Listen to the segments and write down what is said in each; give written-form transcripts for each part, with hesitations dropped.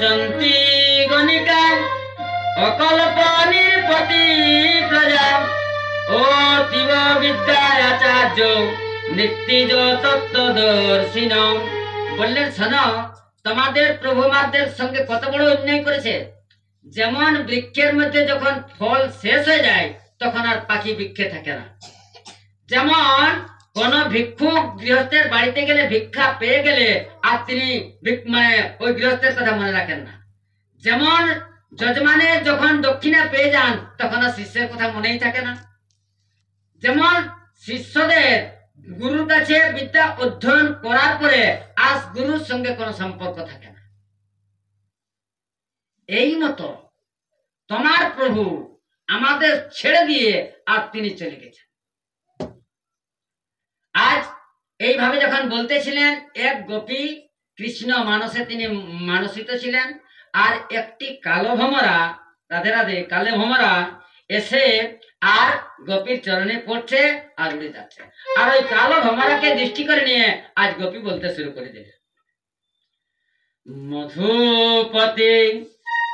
जंती गणिका अकल्प निरपति प्रजा ओ तिव विद्याचार्य नित्य तत्वदर्शिन বললেন শোনো তোমাদের প্রভু মাদের সঙ্গে কত বড় অন্যায় করেছে। যেমন বৃক্ষের মধ্যে যখন ফল শেষ হয়ে যায় তখন আর পাখি বৃক্ষে থাকে না, যেমন কোন ভিক্ষুক গৃহস্থের বাড়িতে গেলে ভিক্ষা পেয়ে গেলে আর তিনি মানে ওই গৃহস্থের কথা মনে রাখেন না, যেমন যজমানের যখন দক্ষিণা পেয়ে যান তখন আর শিষ্যের কথা মনেই থাকে না, যেমন শিষ্যদের গুরুর কাছে বিদ্যা অধ্যয়ন করার পরে আজ গুরুর সঙ্গে কোনো সম্পর্ক থাকে না। এই মতো তোমার প্রভু আমাদের ছেড়ে দিয়ে আর তিনি চলে গেছেন। আজ এইভাবে যখন বলতেছিলেন এক গোপী কৃষ্ণ মানসে তিনি মানসিত ছিলেন, আর একটি কালো ভমরা রাধে রাধে কালো ভমরা এসে আর গোপীর চরণে পড়ছে আর উড়ে যাচ্ছে, আর ওই কালো ভমরাকে দৃষ্টি করে নিয়ে আজ গোপী বলতে শুরু করে দিলেন, মধুপতি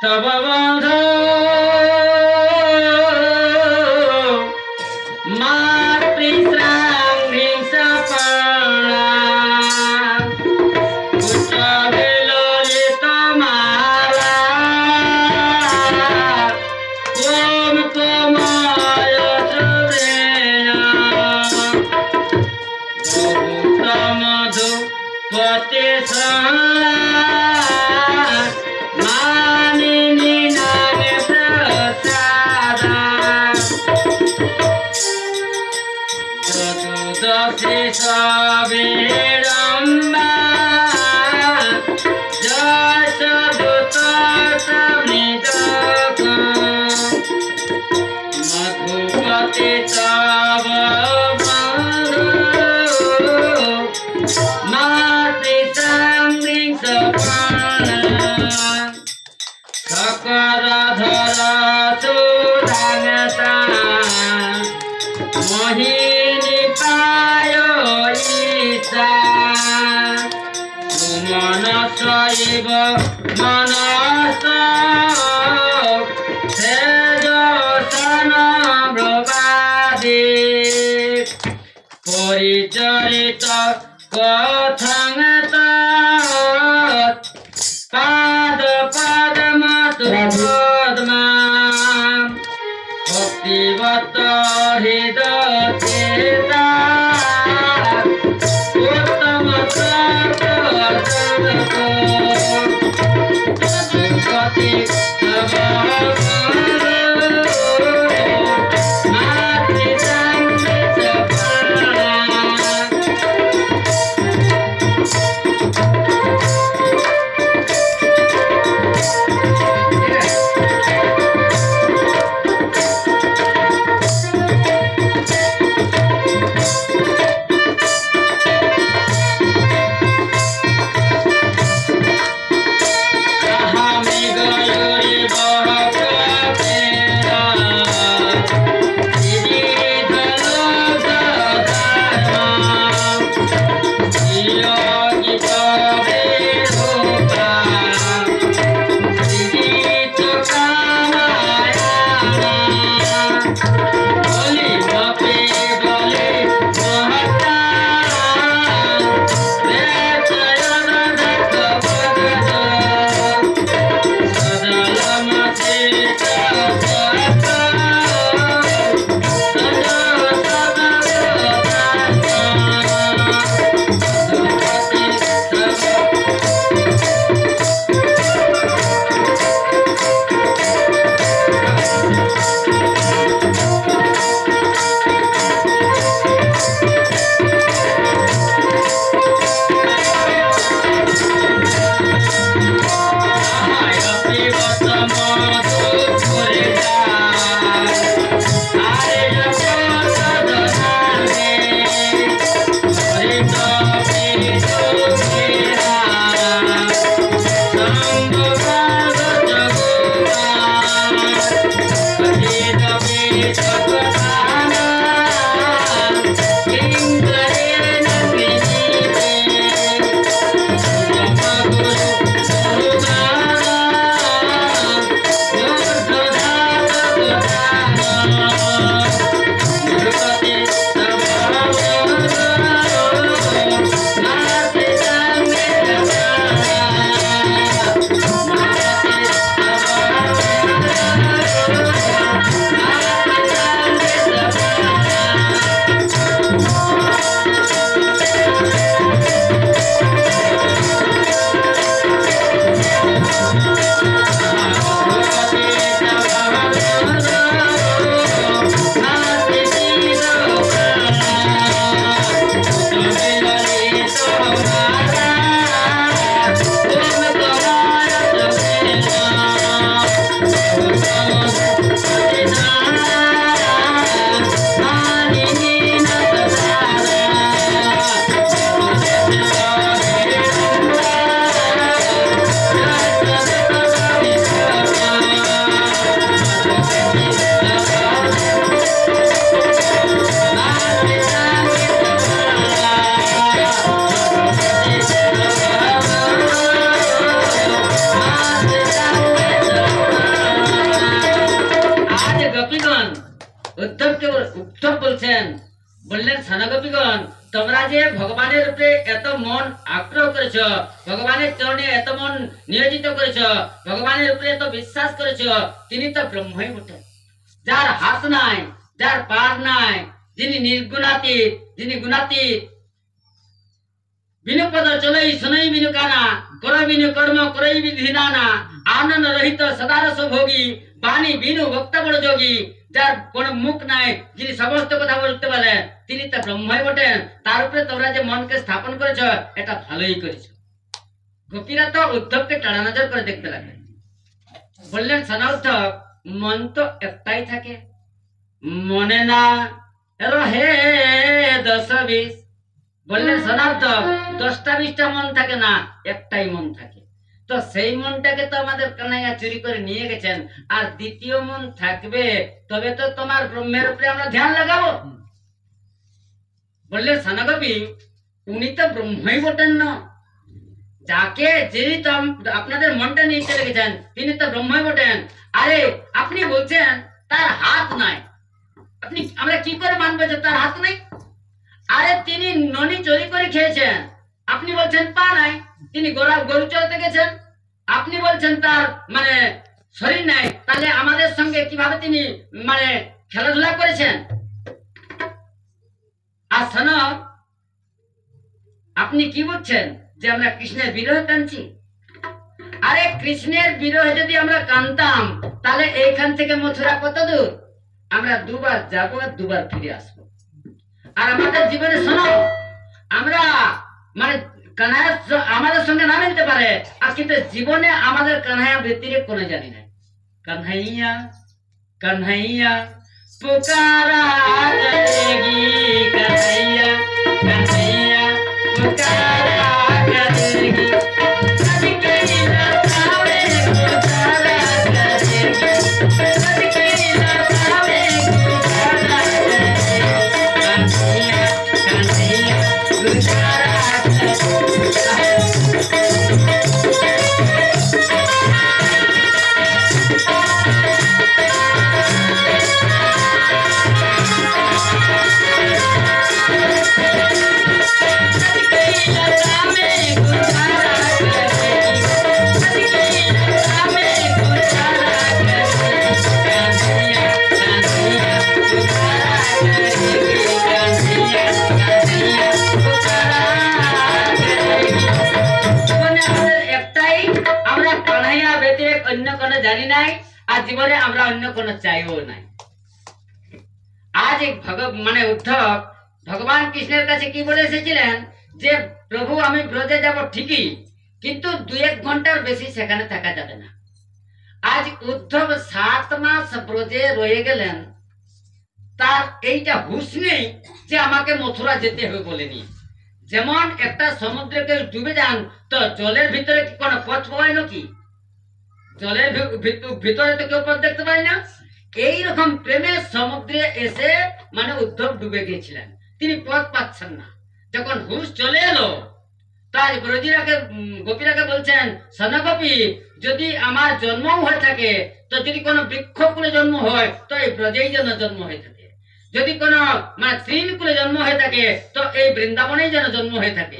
তব বন্ধু মোহিনী পায় মনসৈব মনস ব্রবাদে পরিচরিত কথং পাদ পদ্ম পদ্মা ভক্তিবত হৃদয় উত্তম উদ্ধব বলছেন, বললেন সানগোপীগণ, তোমরা যে ভগবানের উপরে এত মন আগ্রহ করেছ, ভগবানের চরণে এত মন নিয়োজিত করেছ, ভগবানের উপরে এত বিশ্বাস করেছ, তিনি তো ব্রহ্মই বটে, যার হাত নাই, যার পার নাই, যিনি নির্গুণাতীত, যিনি গুণাতীত। বিনু পদ চলই শুনই বিনু কানা, কর বিনু কর্ম করই বিধি নানা, আনন্দ রহিত সদারস ভোগী, বাণী বিনু বক্তব্য যোগী, যার কোন মুখ নাই, যিনি সমস্ত কথা বলতে পারেন, তিনি তো ব্রহ্মই বটেন। তার উপরে তোমরা যে মনকে স্থাপন করেছ, এটা ভালোই করেছ। গোপীরা তো উদ্ধবকে টানা নজর করে দেখতে লাগলেন, বললেন, শোনা উদ্ধব, মন তো একটাই থাকে, মনে না রহে 10-20। বললেন, শোনা উদ্ধব, 10টা-20টা মন থাকে না, একটাই মন থাকে। তো সেই মনটাকে তো আমাদের কানাইয়া চুরি করে নিয়ে গেছেন, আর দ্বিতীয় মন থাকবে, তবে তো তোমার ব্রহ্মের উপরে আমরা ধ্যান লাগাবো। বললেন, সানগোপী, উনি তো ব্রহ্মই বটেন না, যাকে যিনি তো আপনাদের মনটা নিয়ে চলে গেছেন, তিনি তো ব্রহ্মই বটেন। আরে আপনি বলছেন তার হাত নাই, আপনি আমরা কি করে মানবো যে তার হাত নাই? আরে তিনি ননি চুরি করে খেয়েছেন, আপনি বলছেন পা নাই, তিনি গরু চড়তে গেছেন, আপনি বলছেন তার মানে শরীর নাই, তাহলে আমাদের সঙ্গে কিভাবে তিনি মানে খেলাধুলা করেছেন? আর শোনো, আপনি কি বলছেন যে আমরা কৃষ্ণের বিরহ টানছি? আরে কৃষ্ণের বিরহে যদি আমরা কানতাম, তাহলে এইখান থেকে মথুরা কত দূর? আমরা দুবার যাবো আর দুবার ফিরে আসবো। আর আমাদের জীবনে শোনো, আমরা মানে কানাইয়া আমাদের সঙ্গে না মিলতে পারে, আর কিন্তু জীবনে আমাদের কানহাইয়া ব্যতিরেক কোনো জানি না। কানহাইয়া কানহাইয়া পুকারা করেগি, কানহাইয়া কানহাইয়া পুকারা করেগি, অন্য কোনো জানি নাই, আর জীবনে আমরা অন্য কোনো চাইও নাই। আজ মানে উদ্ধব ভগবান কৃষ্ণের কাছে কি বলে এসেছিলেন যে প্রভু আমি ব্রজে যাব ঠিকই, কিন্তু 2-1 ঘন্টার বেশি সেখানে থাকা যাবে না। আজ উদ্ধব 7 মাস ব্রজে রয়ে গেলেন, তার এইটা হুঁশ নেই যে আমাকে মথুরা যেতে হবে বলেনি। যেমন একটা সমুদ্রকে ডুবে যান, তো জলের ভিতরে কি কোনো পথ পায় নাকি? জলের ভিতরে তো কেউ পথ দেখতে পায় না। এইরকম প্রেমের সমুদ্রে এসে মানে উদ্ধব ডুবে গিয়েছিলেন, তিনি পথ পাচ্ছেন না। যখন হুঁশ চলে এলো, তাই ব্রজীরাকে গোপীরাকে বলছেন, সনগোপী, যদি আমার জন্ম হয়ে থাকে, তো যদি কোনো বৃক্ষকুলে জন্ম হয়, তো এই ব্রজেই যেন জন্ম হয়ে থাকে। যদি কোনো মানে তৃণকুলে জন্ম হয়ে থাকে, তো এই বৃন্দাবনেই যেন জন্ম হয়ে থাকে।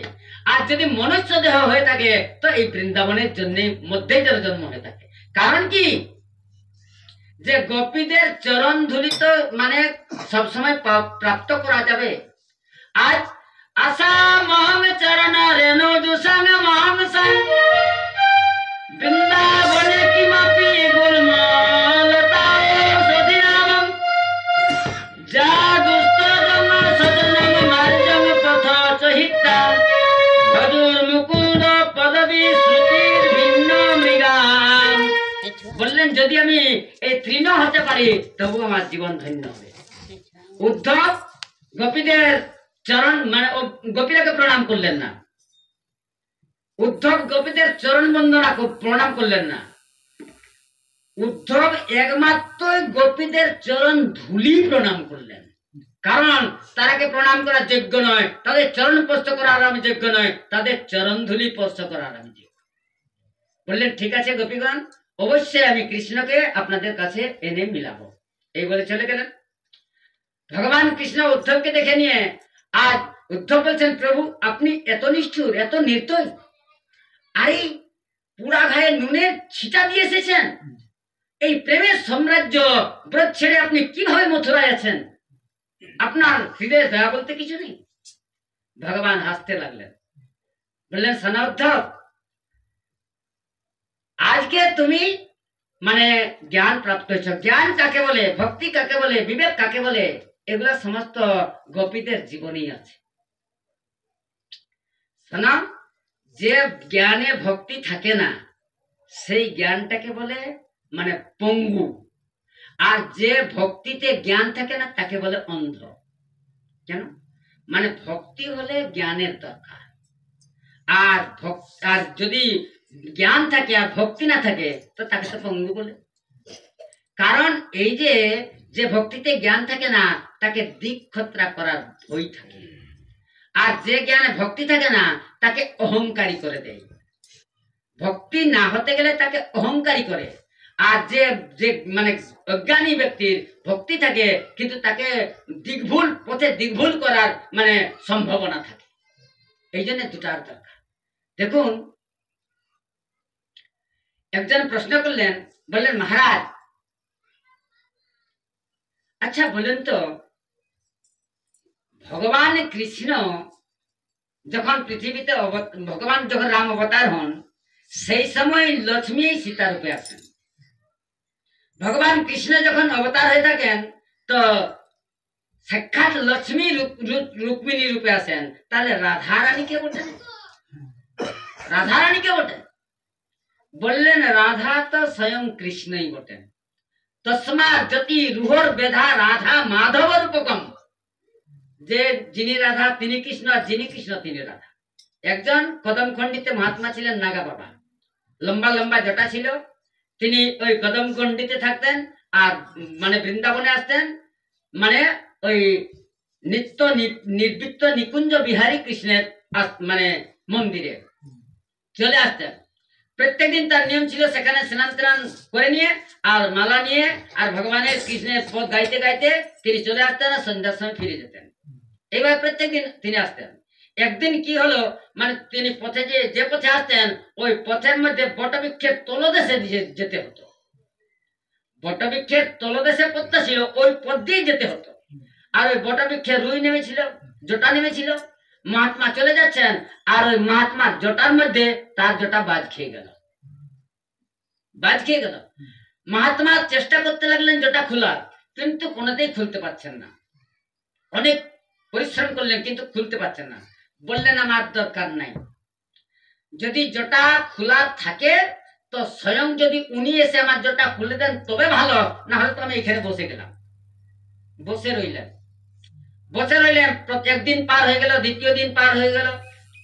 আর যদি মনুষ্য দেহ হয়ে থাকে, তো এই বৃন্দাবনের জন্য মধ্যেই যেন জন্ম হয়ে থাকে। কারণ কি, যে গোপীদের চরণ ধুলি তো মানে সবসময় প্রাপ্ত করা যাবে। আজ আশা মহং চরণ রেণু দুসঙ্গ মহং সঙ্গ বৃন্দাবনে কিমপি গুল্মলতায় সধিনামম যা দুষ্টতম সজনম মার্জম পথ চহিতা ভজুর মুকুন্দ পদবী শ্রুতির ভিন্ন মৃগাম। বললেন যদি আমি এই তৃণ হতে পারি তবু আমার জীবন ধন্য হবে। উদ্ধব গোপীদের চরণ মানে গোপীরাকে প্রণাম করলেন না, উদ্ধব গোপীদের চরণ বন্দনা প্রণাম করলেন না, উদ্ধব একমাত্র গোপীদের চরণ ধুলি প্রণাম করলেন। কারণ তারাকে প্রণাম করার যোগ্য নয়, তাদের চরণ স্পর্শ করার আমি যোগ্য নয়, তাদের চরণ ধুলি স্পর্শ করার আমি যোগ্য। বললেন ঠিক আছে গোপীগণ, অবশ্যই আমি কৃষ্ণকে আপনাদের কাছে এনে মিলাবো। এই বলে চলে গেলেন। ভগবান কৃষ্ণ উদ্ধবকে দেখে নিয়ে আজ উদ্ধব বলছেন প্রভু আপনি এত নিষ্ঠুর, এত নির্দয়, আরে পুরা গায়ে নুনের ছিটা দিয়ে এসেছেন, এই প্রেমের সাম্রাজ্য ব্রত ছেড়ে আপনি কিভাবে মথুরায় আছেন? আপনার হৃদয়ে দয়া বলতে কিছু নেই? ভগবান হাসতে লাগলেন, বললেন সোনা উদ্ধব, আজকে তুমি মানে জ্ঞান প্রাপ্ত হয়েছ। জ্ঞান কাকে বলে, ভক্তি কাকে বলে, বিবেক কাকে বলে, এগুলা সমস্ত গোপীদের জীবনেই আছে। শোনা, যে জ্ঞানে ভক্তি থাকে না সেই জ্ঞানটাকে বলে মানে পঙ্গু, আর যে ভক্তিতে জ্ঞান থাকে না তাকে বলে অন্ধ। কেন? মানে ভক্তি হলে জ্ঞানের দরকার, আর যদি জ্ঞান থাকে আর ভক্তি না থাকে তো তাকে তো পঙ্গু বলে। কারণ এই যে ভক্তিতে জ্ঞান থাকে না তাকে দিকক্ষত্রা করার ভয় থাকে, আর যে জ্ঞানে ভক্তি থাকে না তাকে অহংকারী করে দেয়। ভক্তি না হতে গেলে তাকে অহংকারী করে, আর যে মানে অজ্ঞানী ব্যক্তির ভক্তি থাকে কিন্তু তাকে পথে দিকভুল করার মানে সম্ভাবনা থাকে। এই জন্য দুটার দরকার। দেখুন, একজন প্রশ্ন করলেন, বললেন মহারাজ আচ্ছা বলেন তো, ভগবান কৃষ্ণ যখন পৃথিবীতে ভগবান যখন রাম অবতার হন সেই সময় লক্ষ্মী সীতা রূপে আসেন। ভগবান কৃষ্ণ যখন অবতার হয়ে থাকেন তো সাক্ষাৎ লক্ষ্মী রুক্মিণী রূপে আসেন, তাহলে রাধারানী কে বটেন? রাধারানী কে বটেন? বললেন রাধা তো স্বয়ং কৃষ্ণই বটেন। তস্মা জ্যোতি রুহর বেধা রাধা মাধব রূপকম। যে যিনি রাধা তিনি কৃষ্ণ, আর যিনি কৃষ্ণ তিনি রাধা। একজন কদম খণ্ডিতে মহাত্মা ছিলেন নাগা বাবা, লম্বা লম্বা জটা ছিল, তিনি ওই কদম খণ্ডিতে থাকতেন আর মানে বৃন্দাবনে আসতেন, মানে ওই নিত্য নির্বৃত্ত নিকুঞ্জ বিহারী কৃষ্ণের মানে মন্দিরে চলে আসতেন। প্রত্যেকদিন তার নিয়ম ছিল সেখানে স্নান টান করে নিয়ে আর মালা নিয়ে আর ভগবানের কৃষ্ণের পদ গাইতে গাইতে তিনি চলে আসতেন আর সন্ধ্যার সময় ফিরে যেতেন। এইভাবে প্রত্যেকদিন তিনি আসতেন। একদিন কি হলো, মানে তিনি পথে যে পথে আসতেন ওই পথের মধ্যে বটবৃক্ষের তলদেশে যেতে হতো। বটবৃক্ষের তলদেশে পথটা ছিল, ওই পথ দিয়ে যেতে হতো। আর ওই বটবৃক্ষের রুই নেমেছিল, জটা নেমেছিল। মহাত্মা চলে যাচ্ছেন আর ওই মহাত্মার জটার মধ্যে তার জটা বাজ খেয়ে গেল। মহাত্মা চেষ্টা করতে লাগলেন জটা খোলার, কিন্তু কোনোতেই খুলতে পারছেন না। অনেক পরিশ্রম করলেন কিন্তু খুলতে পারছেন না। বললেন আমার দরকার নাই, যদি জটা খোলা থাকে তো স্বয়ং যদি উনি এসে আমার জটা খুলে দেন তবে ভালো, না হলে তো আমি এখানে বসে গেলাম। বসে রইলেন। একদিন পার হয়ে গেল, দ্বিতীয় দিন পার হয়ে গেল,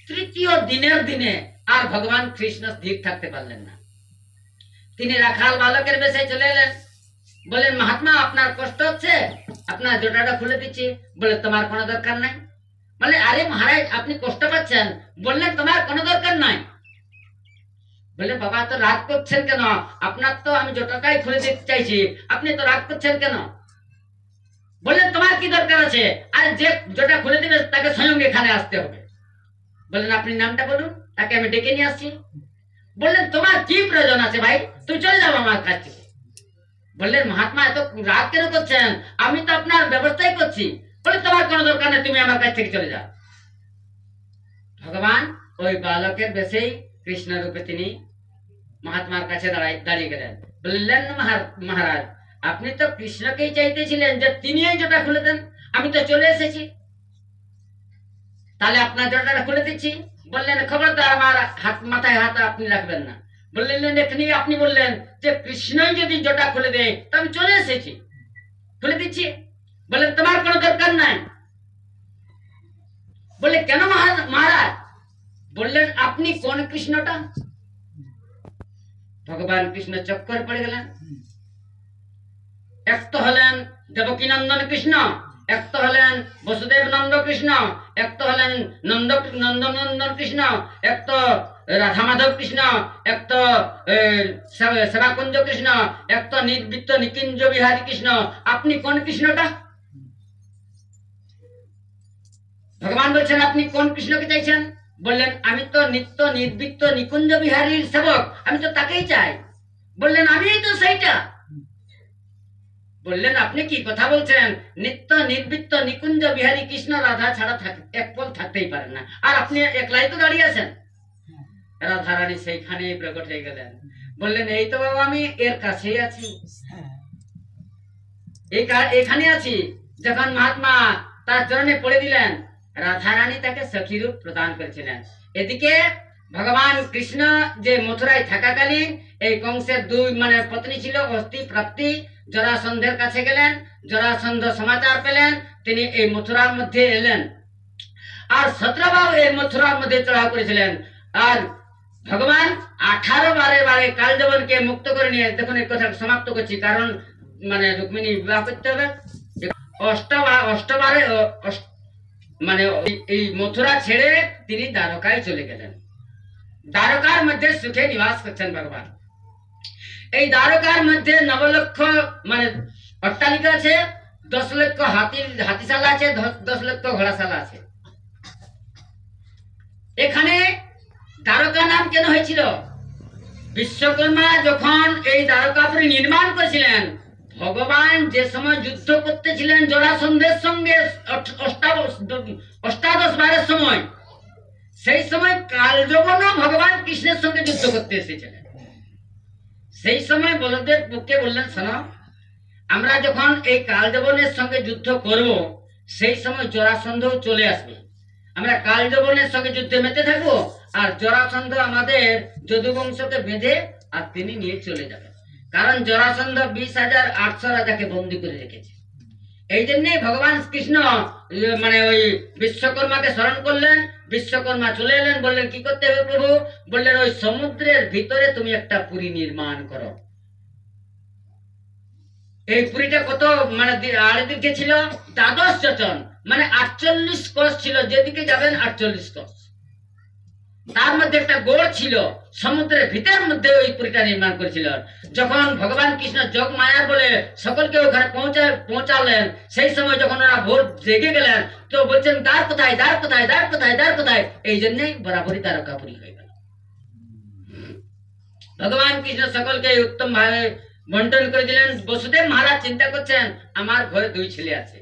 তৃতীয় দিনের দিনে আর ভগবান কৃষ্ণ স্থির থাকতে পারলেন না। তিনি রাখাল বালকের বেশে চলে এলেন। বলেন মহাত্মা আপনার কষ্ট হচ্ছে, আপনার জটাটা খুলে দিচ্ছি। বলে তোমার কোনো দরকার নাই। বলে আরে মহারাজ আপনি কষ্ট পাচ্ছেন, বললেন তোমার কোনো দরকার নাই। বলে বাবা তো রাগ করছেন কেন? আপনার তো আমি জটাটাই খুলে দিতে চাইছি, আপনি তো রাগ করছেন কেন? বললেন তোমার কি দরকার আছে? আর যে জটা খুলে দিবে তাকে স্বয়ং এখানে আসতে হবে। বললেন আপনি নামটা বলুন, তাকে আমি ডেকে নিয়ে আসছি। বললেন তোমার কি প্রয়োজন আছে ভাই, তুমি চলে যাও আমার কাছ থেকে। বললেন মহাত্মা এত রাগ কেন করছেন, আমি তো আপনার ব্যবস্থাই করছি। বলে তোমার কোনো দরকার নেই, তুমি আমার কাছ থেকে চলে যাও। ভগবান ওই বালকের বেশেই কৃষ্ণ রূপে তিনি মহাত্মার কাছে দাঁড়িয়ে গেলেন, বললেন মহারাজ আপনি তো কৃষ্ণকেই চাইতেছিলেন যে তিনি এই জটা খুলে দেন, আমি তো চলে এসেছি, তাহলে আপনার জটাটা খুলে দিচ্ছি। বললেন খবরদার আমার মাথায় হাত আপনি রাখবেন না। বললেন এখানে আপনি বললেন যে কৃষ্ণই যদি জটা খুলে দেয় তো আমি চলে এসেছি, খুলে দিচ্ছি। বললেন তোমার কোনো দরকার নাই। বললে কেন মহারাজ? বললেন আপনি কোন কৃষ্ণটা? ভগবান কৃষ্ণ চক্কর পড়ে গেলেন। এক তো হলেন দেবকী নন্দন কৃষ্ণ, এক তো হলেন বসুদেব নন্দ কৃষ্ণ, এক তো হলেন নন্দন কৃষ্ণ, এক তো রাধা মাধব কৃষ্ণ, এক তো সেবাকুঞ্জ কৃষ্ণ, এক তো নিবৃত্ত নিকুঞ্জ বিহারী কৃষ্ণ। আপনি কোন কৃষ্ণটা? ভগবান বলছেন আপনি কোন কৃষ্ণকে চাইছেন? বললেন আমি তো নিত্য নিবৃত্ত নিকুঞ্জ বিহারীর সেবক, আমি তো তাকেই চাই। বললেন আমি তো সেইটা। বললেন আপনি কি কথা বলছেন? নিত্য নিবৃত্ত নিকুঞ্জ বিহারী কৃষ্ণ রাধা ছাড়া এক পল থাকতেই পারেন না, আর আপনি একলাই তো দাঁড়িয়ে আছেন। রাধা রানী সেইখানে প্রকট হয়ে গেলেন। বললেন এই তো বাবা আমি এর কাছেই আছি, এখানে আছি। যখন মহাত্মা তার চরণে পড়ে দিলেন, রাধা রানী তাকে সখী রূপ প্রদান করেছিলেন। এদিকে ভগবান কৃষ্ণ যে মথুরায় থাকাকালীন এই কংসের দুই পত্নী ছিল, অস্থি প্রাপ্তি জরাসন্ধের কাছে গেলেন, জরাসন্ধ সমাচার পেলেন, তিনি এই মথুরার মধ্যে এলেন, আর 17 বার এই মথুরার মধ্যে চড়াও করেছিলেন। আর ভগবান 18 বারে কালযবনকে মুক্ত করে নিয়ে, দেখুন এই কথা সমাপ্ত করছি কারণ রুক্মিণী বিবাহ করতে হবে। অষ্টবারে এই মথুরা ছেড়ে তিনি দ্বারকায় চলে গেলেন। দ্বারকার মধ্যে সুখে নিবাস করছেন ভগবান। এই দ্বারকার মধ্যে 9 লক্ষ অট্টালিকা আছে, 10 লক্ষ হাতিশালা আছে, 10 লক্ষ ঘোড়াশালা আছে। এখানে দ্বারকা নাম কেন হয়েছিল? বিশ্বকর্মা যখন এই দ্বারকাপুরী নির্মাণ করেছিলেন, ভগবান যে সময় যুদ্ধ করতেছিলেন জরাসন্ধের সঙ্গে 18 বারের সময়, সেই সময় কালযবন ভগবান কৃষ্ণের সঙ্গে যুদ্ধ করতে এসেছিলেন। সেই সময় বলদেবকে বললেন শোনো, আমরা যখন এই কালযবনের সঙ্গে যুদ্ধ করব, সেই সময় জরাসন্ধ চলে আসবে, আমরা কালযবনের সঙ্গে যুদ্ধে মেতে থাকবো, আর জরাসন্ধ আমাদের যদুবংশকে বেঁধে আর তিনি নিয়ে চলে যাবেন। কারণ জরাসন্ধ 20,800 রাজাকে বন্দী করে রেখেছে। এই জন্যই ভগবান কৃষ্ণ ওই বিশ্বকর্মাকে স্মরণ করলেন। বিশ্বকর্মা চলে এলেন, বললেন কি করতে হবে প্রভু? বললেন ওই সমুদ্রের ভিতরে তুমি একটা পুরী নির্মাণ করো। এই পুরীটা কত আড়দিকে ছিল 12 যোজন, 48 কোষ ছিল, যেদিকে যাবেন 48 কোষ। তার মধ্যে একটা গোড় ছিল, সমুদ্রের ভিতরের মধ্যে ওই পুরীটা নির্মাণ করেছিল। যখন ভগবান কৃষ্ণ যোগ মায়ার বলে সকলকে ওখানে পৌঁছালেন, সেই সময় যখন ওরা ভোর জেগে গেলেন, তো বলছেন দ্বার কোথায়, দ্বার কোথায়, দ্বার কোথায়, দ্বার কোথায়। এই জন্যই বরাবরই দ্বারকাপুরী হয়ে গেল। ভগবান কৃষ্ণ সকলকে উত্তম ভাবে বন্টন করে দিলেন। বসুদেব মহারাজ চিন্তা করছেন আমার ঘরে 2 ছেলে আছে,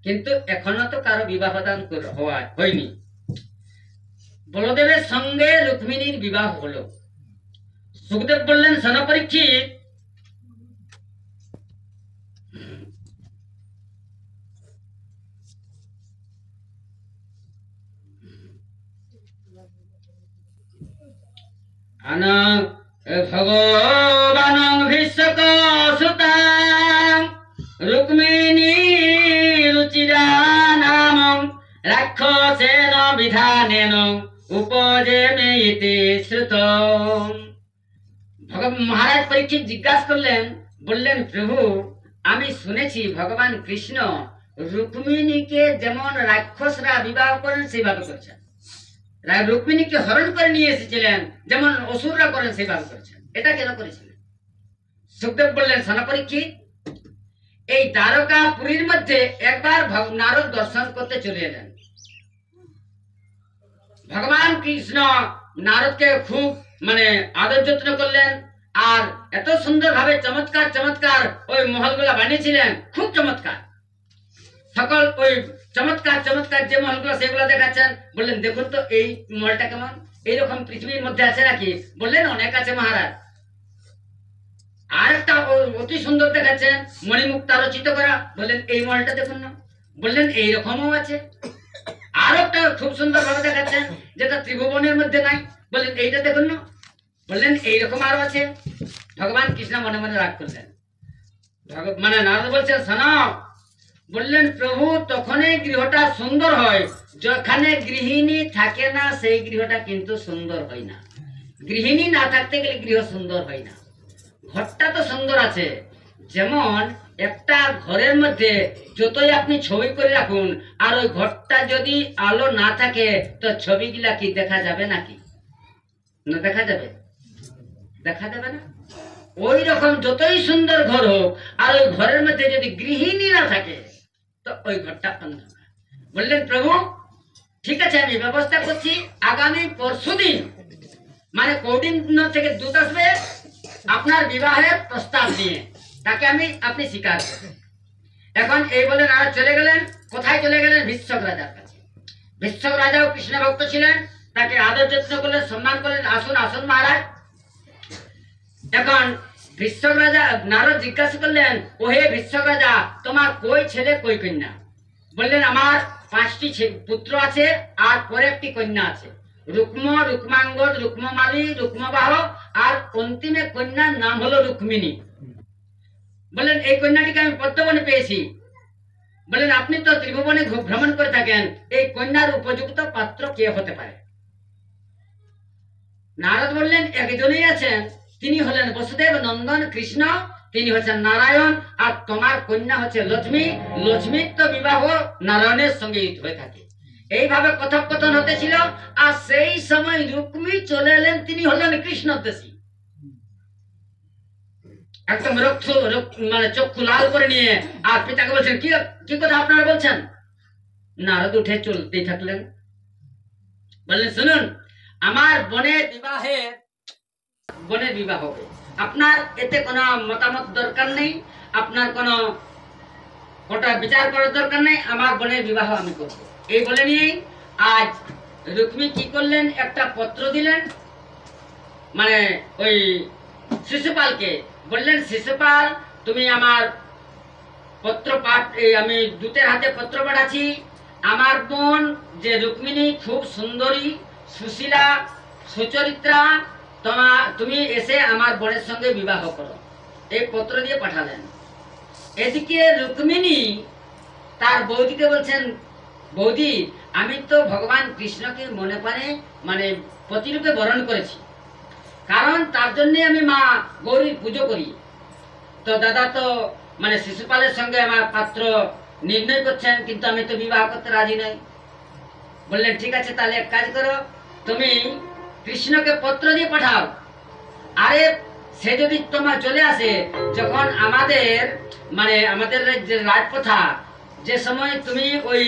কিন্তু এখনো তো কারো বিবাহ দান হয়নি। বলদেবের সঙ্গে রুক্মিণীর বিবাহ হলো। সুখদেব বললেন শোনো পরীক্ষিত, ভগবান ভীষ্মক সুতাং রুক্মিণী রুচিরা নাম রাক্ষসেন বিধানেন উপজেমে ইতি শ্রুতম। মহারাজ পরীক্ষিত জিজ্ঞাসা করলেন, বললেন প্রভু আমি শুনেছি ভগবান কৃষ্ণ রুক্মিণীকে যেমন রাক্ষসরা বিবাহ করেন সেইভাবে করেছেন, রুক্মিণীকে হরণ করে নিয়ে এসেছিলেন যেমন অসুররা করেন সেইভাবে করেছেন। এটা কেন করেছিলেন? সুখদেব বললেন শোনো পরীক্ষিত, এই দ্বারকাপুরীর মধ্যে একবার নারদ দর্শন করতে চলে এলেন। ভগবান কৃষ্ণ নারদকে খুব আদর যত্ন করলেন, আর এত সুন্দর ভাবে চমৎকার চমৎকার ওই মহলগুলা বানিয়েছিলেন, খুব চমৎকার। সকল ওই চমৎকার চমৎকার যে মহলগুলো সেগুলো দেখাচ্ছেন। বললেন দেখুন তো এই মহলটা কেমন, এইরকম পৃথিবীর মধ্যে আছে নাকি? বললেন অনেক আছে মহারাজ। আর একটা অতি সুন্দর দেখাচ্ছেন মণিমুক্তা রচিত করা, বললেন এই মলটা দেখুন না, বললেন এইরকমও আছে। আর একটা খুব সুন্দর ভাবে দেখাচ্ছেন যেটা ত্রিভুবনের মধ্যে নাই, বললেন এইটা দেখুন না, বললেন এইরকম আরো আছে। ভগবান কৃষ্ণ মনে মনে রাগ করলেন। মানে নারদ বলছেন শোনো, বললেন প্রভু তখনই গৃহটা সুন্দর হয় যেখানে গৃহিণী থাকে না, সেই গৃহটা কিন্তু সুন্দর হয় না। গৃহিণী না থাকতে গেলে গৃহ সুন্দর হয় না। ঘরটা তো সুন্দর আছে, যেমন একটা ঘরের মধ্যে যতই আপনি ছবি করে রাখুন, আর ওই ঘরটা যদি আলো না থাকে তো ছবিগুলা কি দেখা যাবে নাকি? না দেখা যাবে? দেখা যাবে না। ওই রকম যতই সুন্দর ঘর হোক, আর ওই ঘরের মধ্যে যদি গৃহিণী না থাকে তো ওই ঘরটা অন্ধকার। বললেন প্রভু ঠিক আছে, আমি ব্যবস্থা করছি, আগামী পরশুদিন মানে কদিন থেকে দূত আসবে আপনার বিবাহের প্রস্তাব নিয়ে, তাকে আপনি স্বীকার করবেন। এখন এই বলেন আর চলে গেলেন। কোথায় চলে গেলেন? ভীষ্মক রাজার কাছে। ভীষ্মক রাজাও কৃষ্ণ ভক্ত ছিলেন, তাকে আদর যত্ন করলেন, সম্মান করলেন, আসুন আসুন মহারাজ। এখন ভীষ্মক রাজা নারদ জিজ্ঞাসা করলেন, ওহে ভীষ্মক রাজা, তোমার কই ছেলে কই কন্যা? বললেন আমার 5টি পুত্র আছে আর পরে একটি কন্যা আছে, রুক্ম, রুক্মাঙ্গদ, রুক্মমালী, রুক্মবাহ, আর অন্তিমে কন্যার নাম হলো রুক্মিণী। বললেন এই কন্যাটিকে আমি পদ্মবনে পেয়েছি। বললেন আপনি তো ত্রিভুবনে ভ্রমণ করে থাকেন, এই কন্যার উপযুক্ত পাত্র কে হতে পারে? নারদ বললেন একজনই আছেন, তিনি হলেন বসুদেব নন্দন কৃষ্ণ, তিনি হচ্ছেন নারায়ণ, আর তোমার কন্যা হচ্ছে লক্ষ্মী। লক্ষ্মীর তো বিবাহ নারায়ণের সঙ্গে হয়ে থাকে। এইভাবে কথোপকথন হতেছিল, আর সেই সময় রুক্মী চলে এলেন, তিনি হলেন কৃষ্ণদ্বেষী। একদম মানে চক্ষু লাল করে নিয়ে আর পিতাকে বলছেন কি কথা আপনারা বলছেন? নারদ উঠে চলতেই থাকলেন। বললেন শুনুন, আমার বোনের বিবাহ হবে, আপনার এতে কোনো মতামত দরকার নেই, আপনার কোনো বিচার করার দরকার নেই, আমার বোনের বিবাহ আমি করব। এই বলে নিয়ে আজ রুক্মী কি করলেন, একটা পত্র দিলেন মানে ওই শিশুপালকে। বললেন শিশুপাল, তুমি আমার পত্র আমি দূতের হাতে পত্র পাঠাচ্ছি, আমার বোন যে রুক্মিণী খুব সুন্দরী, সুশীলা, সুচরিত্রা, তুমি এসে আমার বোনের সঙ্গে বিবাহ করো। এই পত্র দিয়ে পাঠালেন। এদিকে রুক্মিণী তার বৌদিকে বলছেন, বৌদি আমি তো ভগবান কৃষ্ণকে মনে প্রাণে মানে প্রতিরূপে বরণ করেছি, কারণ তার জন্যে আমি মা গৌরীর পুজো করি। তো দাদা তো মানে শিশুপালের সঙ্গে আমার পাত্র নির্ণয় করছেন, কিন্তু আমি তো বিবাহ করতে রাজি নই। বললেন ঠিক আছে, তাহলে এক কাজ করো, তুমি কৃষ্ণকে পত্র দিয়ে পাঠাও। আরে সে যদি তোমার চলে আসে, যখন আমাদের যে রাজপ্রথা, যে সময় তুমি ওই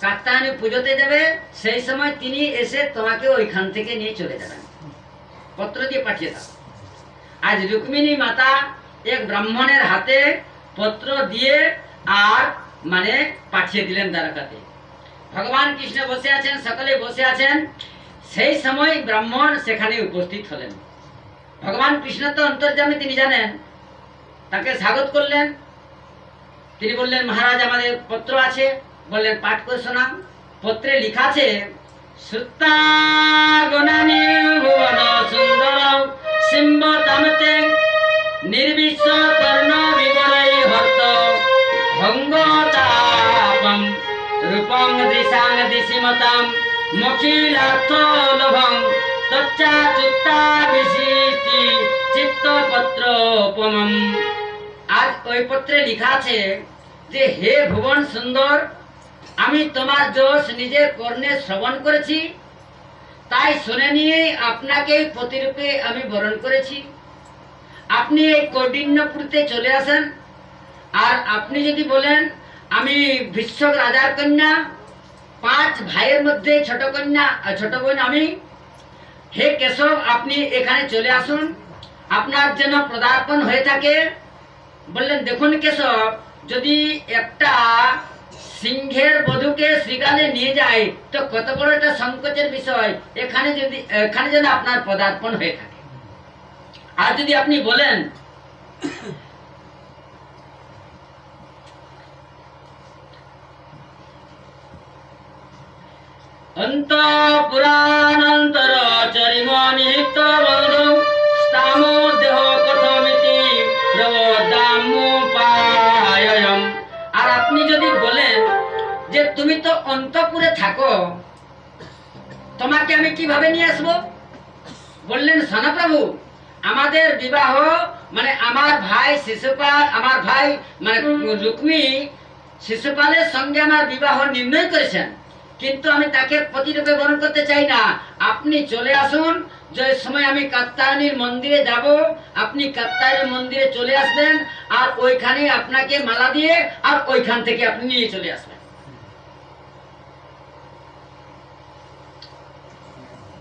কাত্যায়নী পুজোতে যাবে, সেই সময় তিনি এসে তোমাকে ওইখান থেকে নিয়ে চলে যাবেন। পত্র দিয়ে পাঠিয়ে দাও। আজ রুক্মিণী মাতা এক ব্রাহ্মণের হাতে পত্র দিয়ে আর মানে পাঠিয়ে দিলেন দ্বারকাতে। ভগবান কৃষ্ণ বসে আছেন, সকলে বসে আছেন। সেই সময় ব্রাহ্মণ সেখানে উপস্থিত হলেন। ভগবান কৃষ্ণ তো অন্তর্যামী, তিনি জানেন, তাকে স্বাগত করলেন। তিনি বললেন মহারাজ আমাদের পত্র আছে। বললেন পাঠ করে শোনান। পত্রে লেখা আছে, সুত্তা গণানি ভুবন সুন্দর সিম্বতামতে নির্বিশ্ব কর্ণ বিবরৈ হর্ত ভঙ্গতাপম রূপং দৃশাং দিশিমতাম মখিলার্থ লোভং তচ্চা চুত্তা বিশিষ্টি চিত্তপত্রোপমম। আজ ওই পত্রে লেখা আছে যে হে ভুবন সুন্দর, আমি তোমার যশ নিজের কর্ণে শ্রবণ করেছি, তাই শুনে নিয়ে আপনাকে প্রতিরূপে আমি বরণ করেছি। আপনি এই কৌন্ডিন্যপুরীতে চলে আসেন, আর আপনি যদি বলেন আমি ভীষ্মক রাজার কন্যা, 5 ভাইয়ের মধ্যে ছোট বোন আমি, হে কেশব আপনি এখানে চলে আসুন, আপনার যেন পদার্পণ হয়ে থাকে। বললেন দেখুন কেশব, যদি একটা সিংহের বধূকে শ্রীকালে নিয়ে যায়, তো কত বড় একটা সংকোচের বিষয় এখানে যেন আপনার পদার্পণ হয়ে থাকে। আর যদি আপনি বলেন অন্তঃপুরাণান্তর চরিম নিহিত বন্ধু স্তামো দেহ কথমিতি প্রবদামুপায়য়ম। আর আপনি যদি বলেন যে তুমি তো অন্তঃপুরে থাকো, তোমাকে আমি কিভাবে নিয়ে আসবো? বললেন সনপ্রভু, আমাদের বিবাহ মানে আমার ভাই শিশুপাল, আমার ভাই মানে রুক্মী শিশুপালের সঙ্গে আমার বিবাহ নির্ণয় করেছেন, কিন্তু আমি তাকে পতিরূপে বরণ করতে চাই না। আপনি চলে আসুন, যে সময় আমি কাত্যায়নীর মন্দিরে যাব, আপনি কাত্যায়নী মন্দিরে চলে আসবেন, আর ওইখানে আপনাকে মালা দিয়ে আর ওইখান থেকে আপনি নিয়ে চলে আসবেন।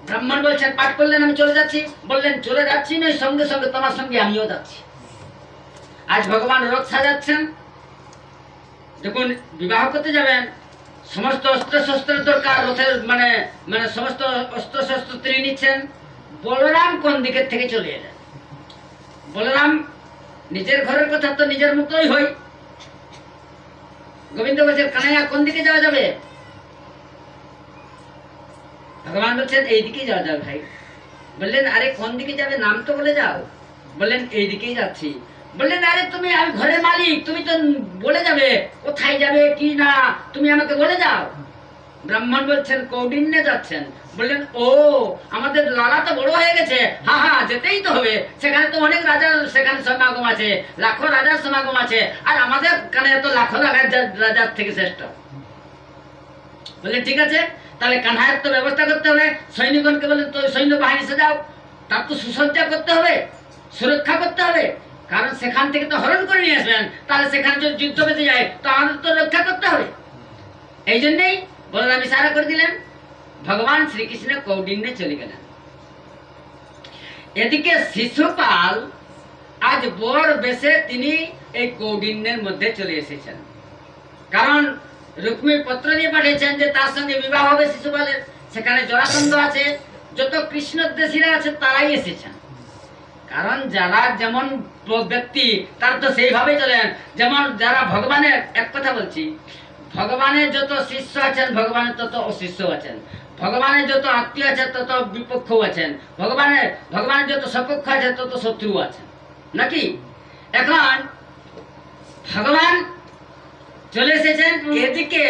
ব্রাহ্মণ বলছেন, পাঠ করলেন, আমি চলে যাচ্ছি। বললেন, চলে যাচ্ছি নয়, সঙ্গে সঙ্গে তোমার সঙ্গে আমিও যাচ্ছি। আজ ভগবান রথ সাজাচ্ছেন, যখন বিবাহ করতে যাবেন সমস্ত অস্ত্র শস্ত্রের দরকার, রথের মানে মানে সমস্ত অস্ত্র শস্ত্র তিনি নিচ্ছেন। বলরাম কোন দিকের থেকে চলে এলেন? বলরাম নিজের ঘরের কথা তো নিজের মতোই হই। গোবিন্দ বলছেন, কানাইয়া কোন দিকে যাওয়া যাবে? ভগবান বলছেন, এই দিকেই যাওয়া যাবে ভাই। বললেন, আরে কোন দিকে যাবে, নাম তো বলে যাও। বললেন, এই দিকেই যাচ্ছি। বললেন, আরে তুমি, আমি ঘরের মালিক, তুমি তো বলে যাবে কোথায় যাবে কি না, তুমি আমাকে বলে যাও। ব্রাহ্মণ বলছেন, কৌডিন্যে যাচ্ছেন। বললেন, ও আমাদের লালা তো বড় হয়ে গেছে, হ্যাঁ হ্যাঁ যেতেই তো হবে, সেখানে তো অনেক রাজার সেখানে সমাগম আছে, লাখো রাজার সমাগম আছে, আর আমাদের কানে তো লাখো রাজার থেকে শ্রেষ্ঠ। বললেন, ঠিক আছে, তাহলে কানহায়ের তো ব্যবস্থা করতে হবে। সৈনিকগণকে বললেন, তো সৈন্য বাহিনী সাজাও, তার তো সুসজ্জা করতে হবে, সুরক্ষা করতে হবে, কারণ সেখান থেকে তো হরণ করে নিয়ে আসবেন, তাহলে সেখানে যদি যুদ্ধ বেঁধে যায় তো আমাদের তো রক্ষা করতে হবে। এই জন্যেই বলরাম ইশারা করে দিলেন, ভগবান শ্রীকৃষ্ণ কৌডিন্যে চলে গেলেন। এদিকে শিশুপাল আজ বড় বেশে তিনি এই কৌডিন্যের মধ্যে চলে এসেছেন, কারণ রুক্মী পত্র দিয়ে পাঠিয়েছেন যে তার সঙ্গে বিবাহ হবে শিশুপালের। সেখানে জরাসন্ধ আছে, যত কৃষ্ণদ্বেষীরা আছে তারাই এসেছেন। কারণ যারা যেমন ব্যক্তি তার তো সেইভাবেই চলেন, যেমন যারা ভগবানের, এক কথা বলছি, ভগবানের যত শিষ্য আছেন ভগবানের তত অশিষ্য আছেন, ভগবানের যত আত্মীয় আছে তত বিপক্ষ আছেন, ভগবানের যত সপক্ষ আছে তত শত্রু আছেন, নাকি? এখন ভগবান চলে এসেছেন। এদিকে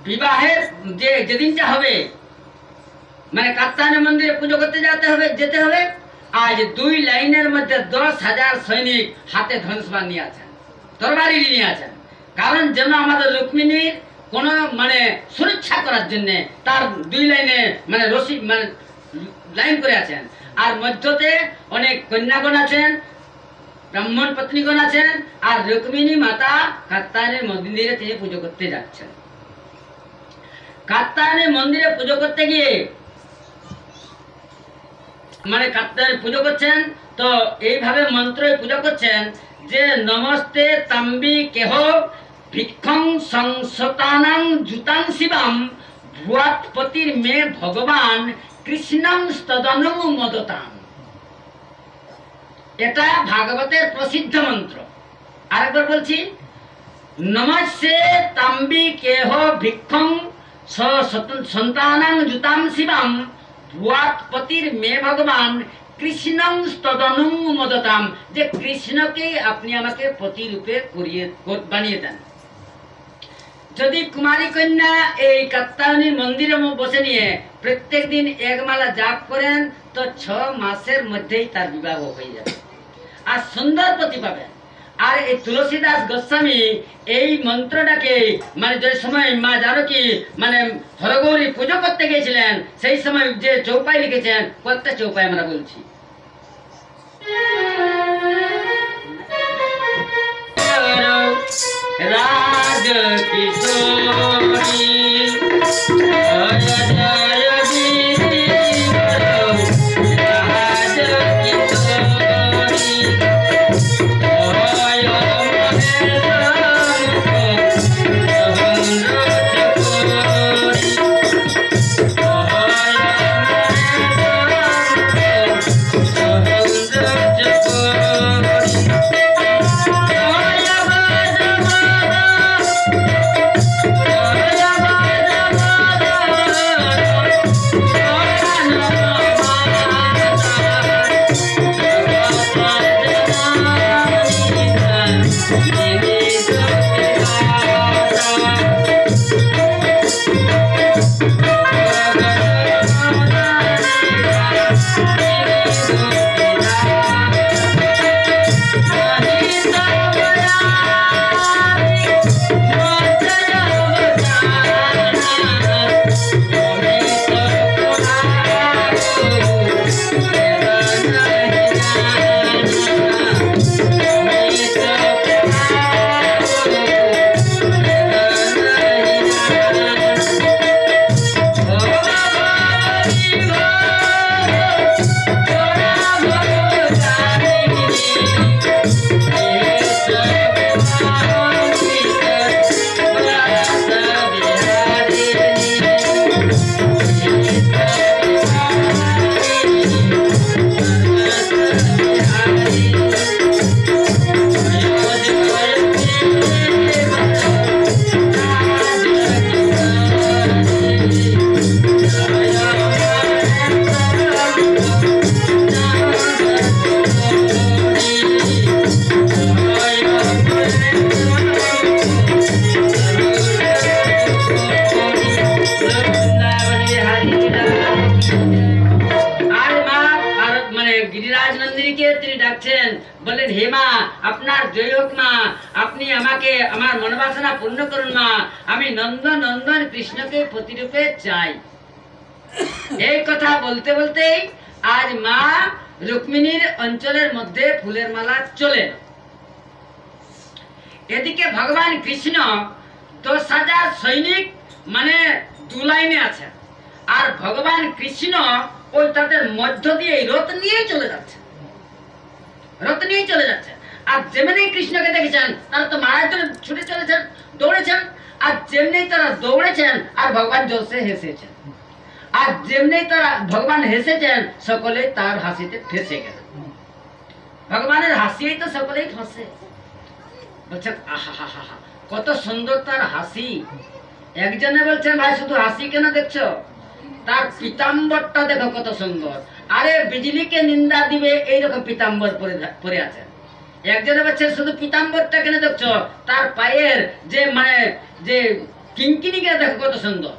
বিবাহের যেদিনটা হবে, মানে কাত্যায়নী মন্দিরে পুজো করতে যেতে হবে। আজ 2 লাইনের মধ্যে 10,000 সৈনিক হাতে ধনুষ্বাণ নিয়ে আছেন, তরবারি নিয়ে আছেন, কারণ যেন আমাদের রুক্মিণীর কোন মানে সুরক্ষা করার জন্য তার 2 লাইনে মানে রশি মানে লাইন করে আছেন। আর মধ্যতে অনেক কন্যাগণ আছেন, ব্রাহ্মণ পত্নীগণ আছেন, আর রুক্মিণী মাতা কাত্যায়নী মন্দিরে তিনি পুজো করতে যাচ্ছেন। কাত্যায়নী মন্দিরে পুজো করতে গিয়ে মানে কাত্যায়নী পুজো করছেন, তো এইভাবে মন্ত্র পুজো করছেন যে নমস্তে তাম্বি কেহ ভিক্ষং সংসতানাং জুতাং শিবাম ভুয়াৎপতির মে ভগবান কৃষ্ণং স্তদনং মদতাম। এটা ভাগবতের প্রসিদ্ধ মন্ত্র। আরেকবার বলছি, নমস্তে তাম্বি কেহ ভিক্ষং সন্তানাং জুতাং শিবাম ভুয়াৎপতির মে ভগবান কৃষ্ণং স্তদনং মদতাম, যে কৃষ্ণকে আপনি আমাকে পতি রূপে বানিয়ে দেন। যদি কুমারী কন্যা এই কাত্যায়নী মন্দিরে বসে নিয়ে প্রত্যেক দিন 1 মালা জাপ করেন তো 6 মাসের মধ্যেই তার বিবাহ হয়ে যাবে, আর সুন্দর পতি পাবেন। আর এই তুলসীদাস গোস্বামী এই মন্ত্রটাকে মানে যে সময় মা জানকী মানে হরগৌরী পুজো করতে গিয়েছিলেন, সেই সময় যে চৌপাই লিখেছেন, কয়েকটা চৌপাই আমরা বলছি। রাজ কিশোরী ব্রজনন্দিনীকে তিনি ডাকছেন, বললেন হে মা, আপনার জয় হোক মা, আপনি আমাকে আমার মনোবাসনা পূর্ণ করুন মা, আমি নন্দন নন্দন কৃষ্ণকে প্রতিরূপে চাই। এই কথা বলতে বলতেই আজ মা রুক্মিণীর অঞ্চলের মধ্যে ফুলের মালা চলে। এদিকে ভগবান কৃষ্ণ 10,000 সৈনিক মানে 2 লাইনে আছে, আর ভগবান কৃষ্ণ ওই তাদের মধ্য দিয়ে রথ নিয়েই চলে যাচ্ছে, রথ নিয়েই চলে যাচ্ছে। আর যেমনি কৃষ্ণকে দেখেছেন তারা তো মারার জন্য ছুটে চলেছেন, দৌড়েছেন, আর যেমনি তারা দৌড়েছেন আর ভগবান জোরসে হেসেছেন, আর যেমনি তারা ভগবান হেসেছেন সকলে তার হাসিতে ফেসে গেল। ভগবানের হাসিই তো সকলেই ফসে। বলছেন আহা হা হা, কত সুন্দর তার হাসি। একজনে বলছেন ভাই শুধু হাসি কেন দেখছো, তার পিতাম্বরটা দেখো কত সুন্দর। আরে বিজলিকে নিন্দা দিবে এইরকম পিতাম্বর পরে আছে। একজনে বলছে শুধু পিতাম্বরটা কেন দেখছো, তার পায়ের যে মানে যে কিঙ্কিনিকে দেখো কত সুন্দর।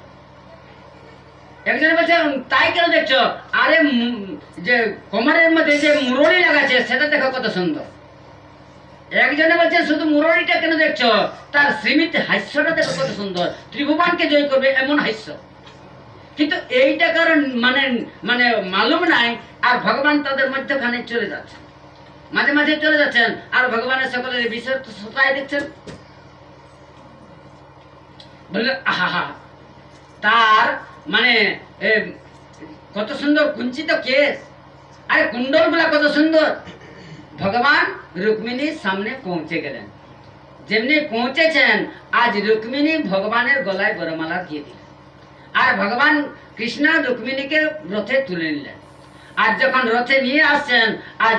একজনে বলছে তাই কেন দেখছো, আরে যে কোমরের মধ্যে যে মুরলি লাগাচ্ছে সেটা দেখো কত সুন্দর। একজনে বলছে শুধু মুরলিটা কেন দেখছো, তার শ্রীমিত হাস্যটা দেখো কত সুন্দর, ত্রিভুবনকে জয় করবে এমন হাস্য। কিন্তু এইটা কারণ মানে মানে মালুম নাই, আর ভগবান তাদের মধ্যখানে চলে যাচ্ছে, মাঝে মাঝে চলে যাচ্ছেন, আর ভগবানের সকলের বিষয় শ্রোতায় দেখছেন। বললেন আহা, তার মানে কত সুন্দর কুঞ্চিত কেশ, আরে কুণ্ডল গুলা কত সুন্দর। ভগবান রুক্মিণীর সামনে পৌঁছে গেলেন। যেমনি পৌঁছেছেন আজ রুক্মিণী ভগবানের গলায় বরমালা দিয়ে দিলেন, আর ভগবান কৃষ্ণ রুক্মিণীকে রথে তুলে নিলেন। আর যখন রথে নিয়ে আসছেন, আজ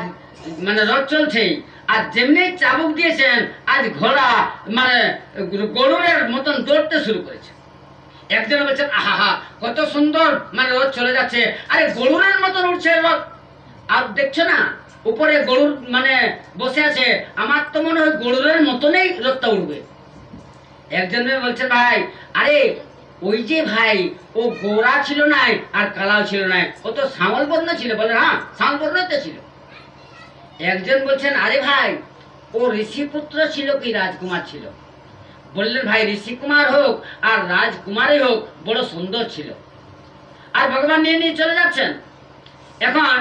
মানে রথ চলছেই, আর যেমনি চাবুক দিয়েছেন আজ ঘোড়া মানে গরুরের মতন দৌড়তে শুরু করেছে। একজন বলছেন আহা কত সুন্দর মানে রথ চলে যাচ্ছে, আরে গরুরের মতন উঠছে রথ। আর দেখছো না উপরে গরুর মানে বসে আছে, আমার তো মনে হয় গরুরের মতনই রথটা উঠবে। একজন বলছে ভাই আরে ওই যে ভাই ও গোরা ছিল না আর কালাও ছিল না, ও তো শ্যামল বর্ণ ছিল। বলে হ্যাঁ শ্যামল বর্ণতে ছিল। একজন বলছেন আরে ভাই ও ঋষিপুত্র ছিল কি রাজকুমার ছিল? বললেন ভাই ঋষিকুমার হোক আর রাজকুমারই হোক বড় সুন্দর ছিল। আর ভগবান নিয়ে নিয়ে চলে যাচ্ছেন। এখন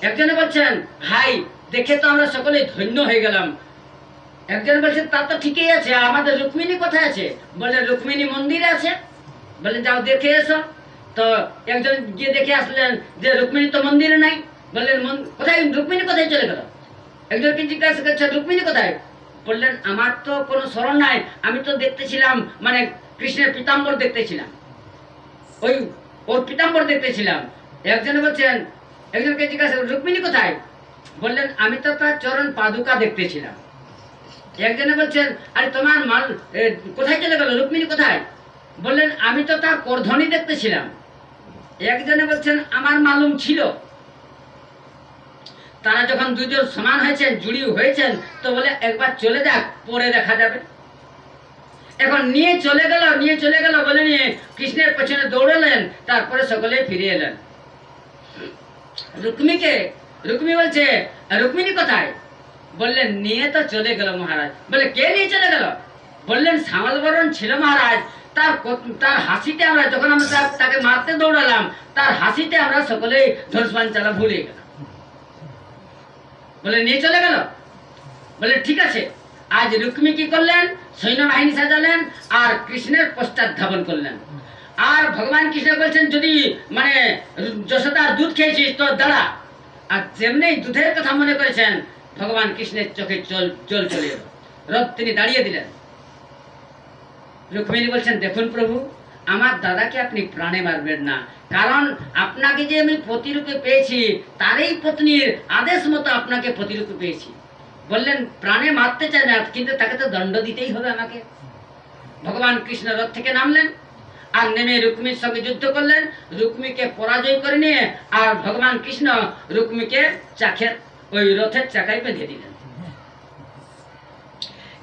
একজনে বলছেন ভাই দেখে তো আমরা সকলে ধন্য হয়ে গেলাম। একজন বলছেন তা তো ঠিকই আছে, আমাদের রুক্মিণী কোথায় আছে? বলে রুক্মিণী মন্দিরে আছে। বলে যাও দেখে এসো। তো একজন গিয়ে দেখে আসলেন যে রুক্মিণী তো মন্দিরে নাই। বললেন কোথায় রুক্মিণী কোথায় চলে গেল? একজনকে জিজ্ঞাসা করছে রুক্মিণী কোথায়? বললেন আমার তো কোনো স্মরণ নাই, আমি তো দেখতেছিলাম মানে কৃষ্ণের পিতাম্বর দেখতেছিলাম, ওই ওর পিতাম্বর দেখতেছিলাম। একজনে বলছেন একজনকে জিজ্ঞাসা রুক্মিণী কোথায়? বললেন আমি তো তার চরণ পাদুকা দেখতেছিলাম। একজনে বলছেন আরে তোমার মাল কোথায় চলে গেল, রুক্মিণী কোথায়? বললেন আমি তো তার করধ্বনি দেখতেছিলাম। একজনে বলছেন আমার মালুম ছিল। তারা যখন দুজন সমান হয়েছেন, জুড়ি হয়েছেন, তো বলে একবার চলে যাক পরে দেখা যাবে। এখন নিয়ে চলে গেল বলে নিয়ে কৃষ্ণের পেছনে দৌড়ালেন। তারপরে সকলে ফিরে এলেন। রুক্মি বলছে রুক্মিণী কোথায়? বললেন নিয়ে তো চলে গেল মহারাজ। বলে কে নিয়ে চলে গেল? বললেন শ্যামল বরণ ছিল মহারাজ, তার হাসিতে আমরা যখন আমরা তাকে মারতে দৌড়ালাম, তার হাসিতে আমরা সকলেই ধনুষ্মান চালা ভুলে গেলাম। বলে নিয়ে চলে গেল। বলে ঠিক আছে। আজ রুক্মি কি করলেন? সৈন্যবাহিনী সাজালেন আর কৃষ্ণের পশ্চাৎ ধাবন করলেন। আর ভগবান কৃষ্ণ বলছেন যদি মানে যশোদার দুধ খেয়েছিস তো দাঁড়া। আর যেমনি দুধের কথা মনে করেছেন ভগবান কৃষ্ণের চোখে জল চলে এলো, রথ তিনি দাঁড়িয়ে দিলেন। রুক্মিণী বলছেন দেখুন প্রভু, আমার দাদাকে আপনি প্রাণে মারবেন না, কারণ আপনাকে যে আমি প্রতিরূপে পেয়েছি তারই পত্নীর আদেশ মতো আপনাকে প্রতিরূপে পেয়েছি। বললেন প্রাণে মারতে চায় না, কিন্তু তাকে তো দণ্ড দিতেই হবে আমাকে। ভগবান কৃষ্ণ রথ থেকে নামলেন আর নেমে রুক্মিণীর সঙ্গে যুদ্ধ করলেন। রুক্মিণীকে পরাজয় করে নিয়ে আর ভগবান কৃষ্ণ রুক্মিণীকে চাকের ওই রথের চাকায় বেঁধে দিলেন।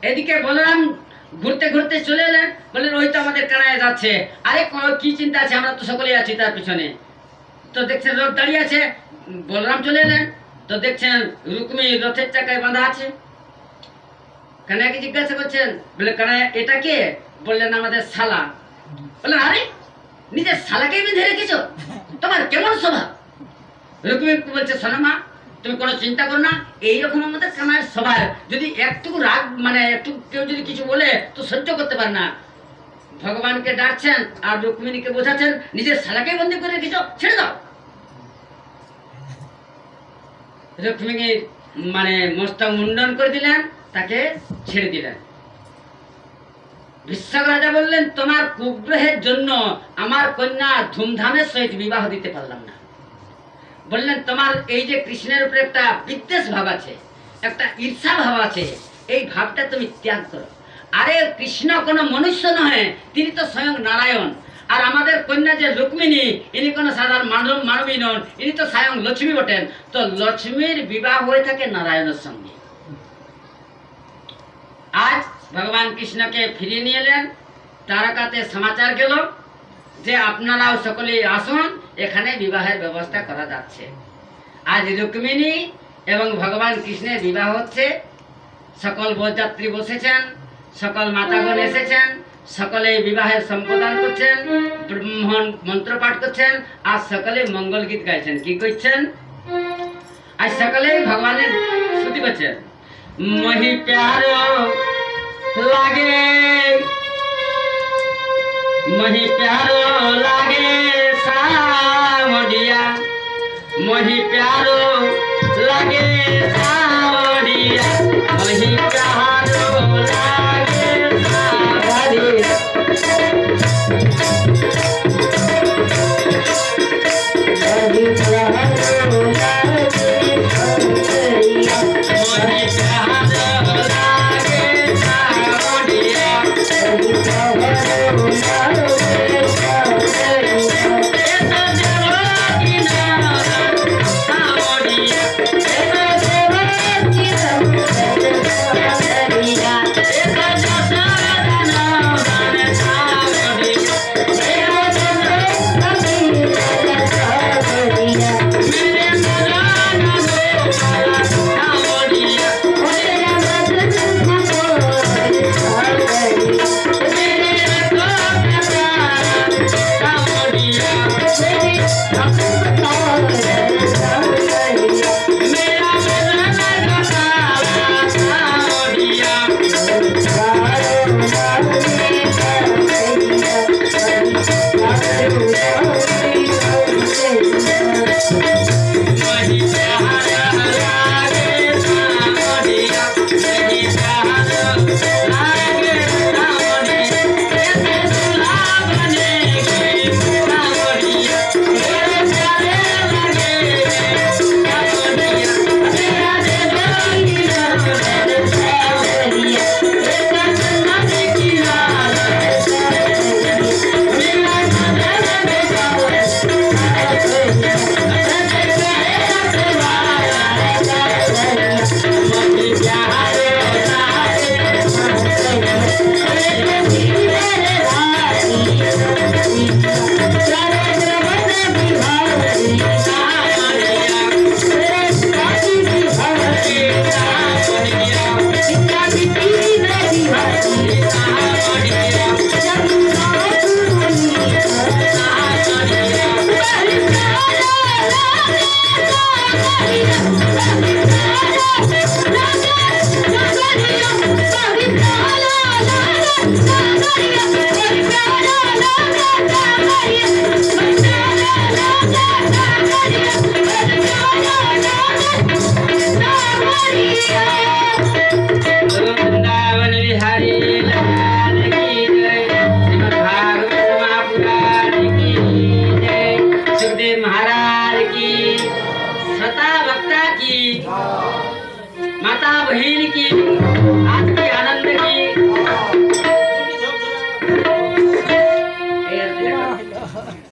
এদিকে বলরাম ঘুরতে ঘুরতে চলে এলেন। বললেন ওই তো আমাদের কানায় যাচ্ছে। আরে কি চিন্তা আছে, আমরা তো সকলেই আছি তার পিছনে। তো দেখছেন রথ দাঁড়িয়ে আছে। বলরাম চলে এলেন। তো দেখছেন রুক্মিণী রথের চাকায় বাঁধা আছে। কানাইকে জিজ্ঞাসা করছেন, বলে কানাই এটা কে? বললেন আমাদের শালা। বললেন আরে নিজের শালাকেই বেঁধে রেখেছো, তোমার কেমন স্বভাব? রুক্মিণী বলছে শোনো মা, তুমি কোনো চিন্তা করো না, এইরকম আমাদের কানাইয়ের স্বভাব। যদি একটু রাগ মানে একটু কেউ যদি কিছু বলে তো সহ্য করতে পারে না। ভগবানকে ডাকছেন আর রুক্মিণীকে বোঝাচ্ছেন নিজের শালাকেই বন্দি করে রেখেছো, ছেড়ে দাও। রুক্মিণী মানে মস্তক মুন্ডন করে দিলেন, তাকে ছেড়ে দিলেন। বিশ্বক রাজা বললেন তোমার কুগ্রহের জন্য আমার কন্যা ধুমধামের সহিত বিবাহ দিতে পারলাম না। বললেন তোমার এই যে কৃষ্ণের উপরে একটা বিদ্বেষ ভাব আছে, একটা ঈর্ষা ভাব আছে, এই ভাবটা তুমি ত্যাগ করো। আরে কৃষ্ণ কোনো মনুষ্য নয়, তিনি তো স্বয়ং নারায়ণ। আর আমাদের কন্যা যে রুক্মিণী, ইনি কোনো সাধারণ মানবী নন, ইনি তো স্বয়ং লক্ষ্মী বটেন। তো লক্ষ্মীর বিবাহ হয়ে থাকে নারায়ণের সঙ্গে। আজ ভগবান কৃষ্ণকে ফিরিয়ে নিয়ে এলেন। তারকাতে সমাচার গেল যে আপনারাও সকলেই আসুন, এখানে বিবাহের ব্যবস্থা করা যাচ্ছে। আজ রুক্মিণী এবং ভগবান কৃষ্ণের বিবাহ হচ্ছে। সকল বরযাত্রী বসেছেন, সকল মাতাগণ এসেছেন, সকলে বিবাহের সম্পাদন করছেন, ব্রাহ্মণ মন্ত্র পাঠ করছেন, আর সকলে মঙ্গল গীত গাইছেন। কি করছেন? আজ সকলেই ভগবানের স্তুতি করছেন। মহি প্যারো লাগে, মহি প্যারো লাগে সাवड़िया, মহি প্যারো লাগে সাवड़िया, মহি প্যারো লাগে সাवड़िया। Yeah.